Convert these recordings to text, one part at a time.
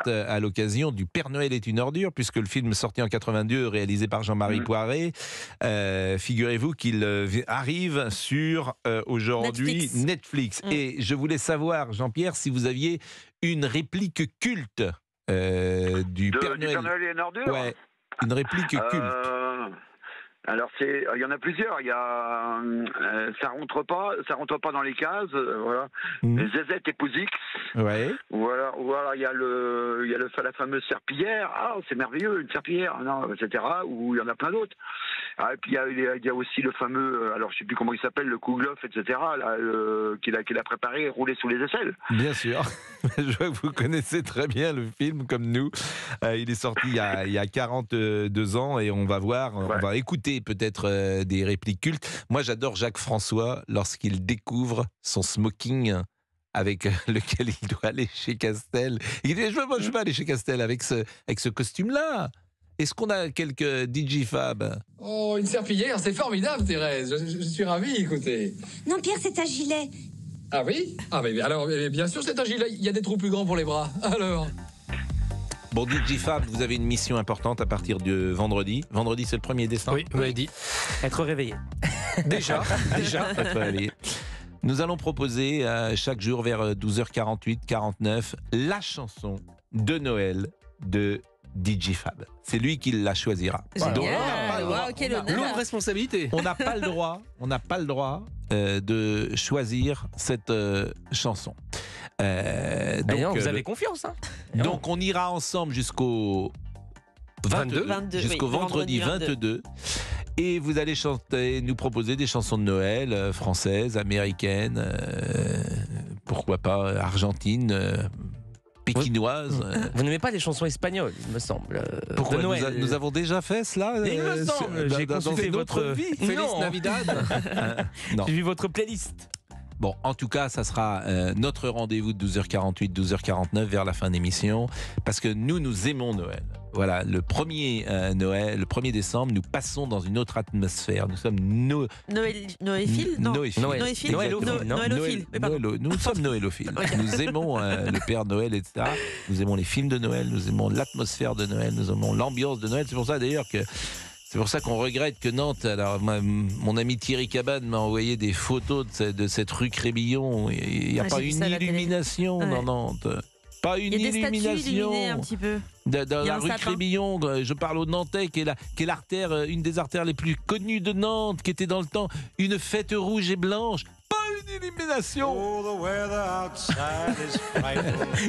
fête à l'occasion du Père Noël est une ordure, puisque le film sorti en 82, réalisé par Jean-Marie Poiré, figurez-vous qu'il arrive sur aujourd'hui Netflix. Et je voulais savoir, Jean-Pierre, si vous aviez une réplique culte du Père Noël. Père Noël est une ordure. Ouais, une réplique culte. Alors il y en a plusieurs. Il y a ça rentre pas dans les cases. Voilà. Zézette et Pouzix. Ouais. Voilà. Il y a la fameuse serpillière. Ah, c'est merveilleux, une serpillière. Non, etc. Ou il y en a plein d'autres. Ah, et puis il y a aussi le fameux. Alors je sais plus comment il s'appelle, le Kouglof, etc. Là, qu'il a préparé, roulé sous les aisselles. Bien sûr. Je vois que vous connaissez très bien le film comme nous. Il est sorti il y a 42 ans et on va voir, on va écouter peut-être des répliques cultes. Moi, j'adore Jacques François lorsqu'il découvre son smoking avec lequel il doit aller chez Castel. Il dit, je veux aller chez Castel avec ce costume-là. Est-ce qu'on a quelques Digifab? Oh, une serpillière, c'est formidable, Thérèse. Je suis ravi, écoutez. Non, Pierre, c'est un gilet. Ah oui? Ah mais alors, bien sûr, c'est un gilet. Il y a des trous plus grands pour les bras. Alors... Bon, Digifab, vous avez une mission importante à partir de vendredi. Vendredi, c'est le 1er décembre. Oui, vous l'avez dit. Être réveillé. Déjà. Être réveillé. Nous allons proposer chaque jour vers 12h48, 49, la chanson de Noël de Digifab. C'est lui qui la choisira. Donc, Quel honneur. lourde responsabilité. on n'a pas le droit de choisir cette chanson. Donc, vous avez confiance, hein. Donc on ira ensemble jusqu'au 22, jusqu'au vendredi 22. Et vous allez nous proposer des chansons de Noël françaises, américaines, pourquoi pas argentines, pékinoises. Vous n'aimez pas les chansons espagnoles, il me semble. Pourquoi de Noël. nous avons déjà fait cela Il me semble, j'ai consulté votre vie. Feliz Navidad. Non. J'ai vu votre playlist. Bon, en tout cas, ça sera notre rendez-vous de 12h48, 12h49 vers la fin d'émission, parce que nous aimons Noël. Voilà, le 1er Noël, le 1er décembre, nous passons dans une autre atmosphère. Nous sommes Noéphiles. Noélophiles. Nous sommes noélophiles. Nous aimons le Père Noël, etc. Nous aimons les films de Noël, nous aimons l'atmosphère de Noël, nous aimons l'ambiance de Noël. C'est pour ça d'ailleurs que c'est pour ça qu'on regrette que Nantes, alors mon ami Thierry Cabane m'a envoyé des photos de cette rue Crébillon. Il n'y a pas une illumination dans Nantes. Pas une illumination. Un petit peu. Dans la rue Crébillon, je parle aux Nantais, qui est l'artère, une des artères les plus connues de Nantes, qui était dans le temps une fête rouge et blanche. Pas une illumination.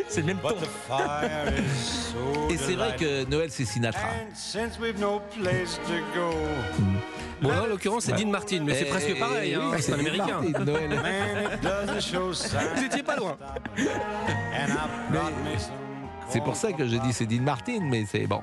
C'est le même ton. Et c'est vrai que Noël, c'est Sinatra. Bon, là, en l'occurrence, c'est Dean Martin, mais c'est presque pareil. Hein, c'est un américain. Noël. Vous étiez pas loin. C'est pour ça que je dis c'est Dean Martin, mais c'est bon.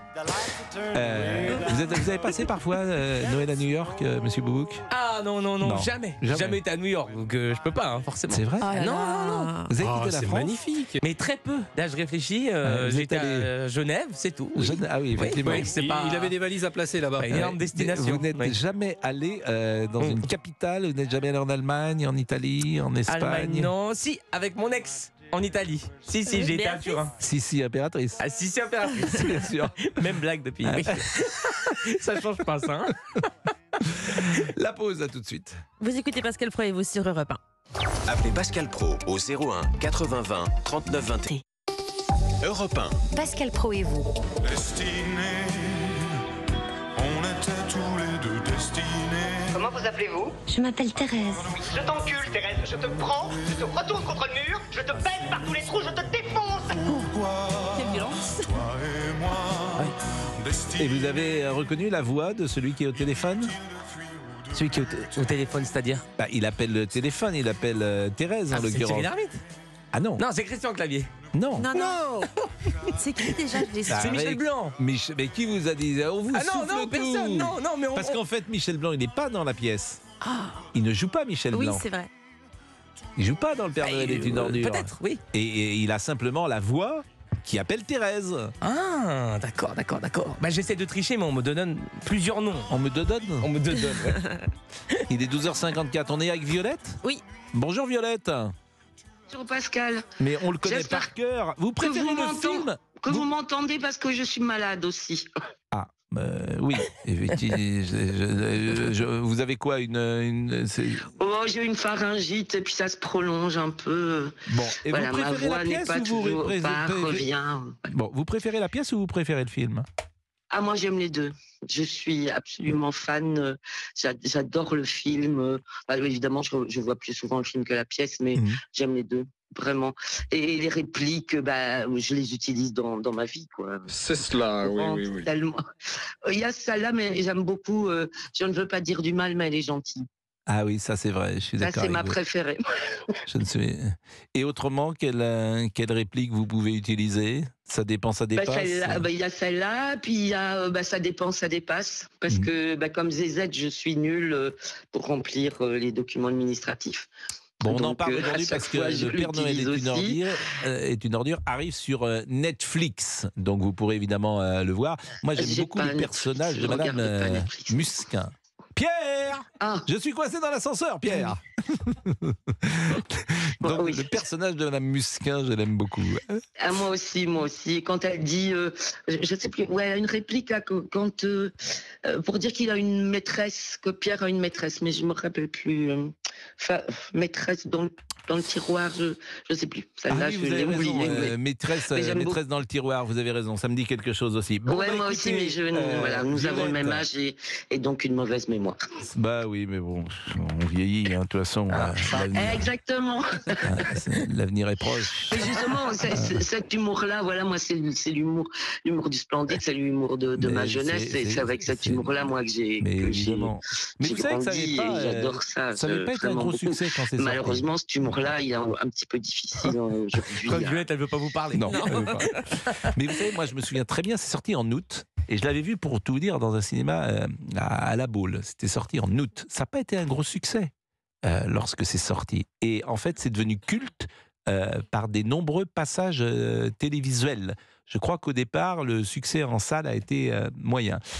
Vous avez passé parfois Noël à New York, Monsieur Boubouk? Ah non, jamais. Jamais été à New York, donc je peux pas, forcément. C'est vrai? Non. Vous avez quitté la c'est France? magnifique. Mais très peu. Là, je réfléchis. J'étais à Genève, c'est tout. Ah oui, effectivement. Il avait des valises à placer là-bas. Une énorme destination. Vous n'êtes jamais allé dans une capitale? Vous n'êtes jamais allé en Allemagne, en Italie, en Espagne? Allemagne, non. Si, avec mon ex. En Italie. Si, j'ai été à Turin. Si, impératrice. Ah, si, impératrice. Bien sûr. Même blague depuis. Oui. Ça change pas, ça. Hein. La pause, à tout de suite. Vous écoutez Pascal Pro et vous sur Europe 1. Appelez Pascal Pro au 01 80 20 39 21. Europe 1. Pascal Pro et vous. Destinés, on était tous les deux destinés. Comment vous appelez-vous? Je m'appelle Thérèse. Je t'encule, Thérèse. Je te prends, je te retourne contre le mur, je te baisse par tous les trous, je te défonce. Pourquoi Quelle violence. toi et moi, destinés. Et vous avez reconnu la voix de celui qui est au téléphone? Celui qui est au téléphone, c'est-à-dire? Il appelle le téléphone, il appelle Thérèse en C'est l'occurrence. Thierry Lhermitte. Ah non. Non, c'est Christian Clavier. Non. Non. C'est qui déjà? C'est Michel Blanc. Mais qui vous a dit? On vous Ah souffle non, tout. personne. Non, mais Parce qu'en fait, Michel Blanc, il n'est pas dans la pièce. Il ne joue pas Michel Oui, Blanc. c'est vrai. Il joue pas dans le Père Noël est une ordure. Peut-être, oui. Et il a simplement la voix qui appelle Thérèse. Ah, d'accord. J'essaie de tricher, mais on me donne plusieurs noms. On me dodonne. Ouais. Il est 12h54. On est avec Violette? Oui. Bonjour Violette. Bonjour Pascal. Mais on le connaît J'espère par cœur. Vous préférez vous le m'entendez. film? que vous m'entendez parce que je suis malade aussi. Ah, oui, effectivement. Vous avez quoi Oh, j'ai une pharyngite et puis ça se prolonge un peu. Bon, et voilà, vous ma préférez voix la n'est pièce pas ou vous toujours revient. Bon, vous préférez la pièce ou vous préférez le film? Ah, moi, j'aime les deux. Je suis absolument fan. J'adore le film. Bah, évidemment, je vois plus souvent le film que la pièce, mais j'aime les deux, vraiment. Et les répliques, bah, je les utilise dans ma vie, quoi. C'est cela, oui. Tellement. Il y a ça là, mais j'aime beaucoup. Je ne veux pas dire du mal, mais elle est gentille. Ah oui, ça c'est vrai, je suis d'accord. Ça, c'est avec ma vous. préférée. Je ne sais. Et autrement, quelle réplique vous pouvez utiliser? Ça dépend, ça Bah, dépasse. il y a celle-là, puis il y a ça dépend, ça dépasse. Parce que comme ZZ, je suis nulle pour remplir les documents administratifs. Bon, on en Donc, parle à aujourd'hui chaque parce que fois, je Le Père Noël l'utilise est une ordure, arrive sur Netflix. Donc vous pourrez évidemment le voir. Moi, j'aime beaucoup le personnage de Madame Musquin. Pierre, je suis coincé dans l'ascenseur, Pierre. Donc le personnage de Madame Musquin, je l'aime beaucoup. Ah, moi aussi. Quand elle dit, je sais plus, ouais, elle a une réplique là, quand pour dire qu'il a une maîtresse, que Pierre a une maîtresse, mais je me rappelle plus. Maîtresse dans le tiroir, je sais plus. Celle-là, oui, vous avez raison. oubliée. Maîtresse dans le tiroir, vous avez raison. Ça me dit quelque chose aussi. Bon, ouais, moi aussi, mais nous avons le même âge et donc une mauvaise mémoire. Bah oui, mais bon, on vieillit, de toute façon. Exactement. L'avenir est proche. Et justement, cet humour-là, voilà, moi, c'est l'humour du Splendide, c'est l'humour de ma jeunesse. C'est avec cet humour-là, moi, que j'ai. Mais évidemment. Mais vous savez que j'adore ça. Ça n'avait pas été un gros succès quand c'est sorti. Malheureusement, cet humour-là, il est un petit peu difficile aujourd'hui. Comme Juliette, elle veut pas vous parler. Non. Elle veut pas. Mais vous savez, moi, je me souviens très bien, c'est sorti en août. Et je l'avais vu, pour tout vous dire, dans un cinéma à La Baule. C'était sorti en août. Ça n'a pas été un gros succès lorsque c'est sorti. Et en fait, c'est devenu culte par des nombreux passages télévisuels. Je crois qu'au départ, le succès en salle a été moyen.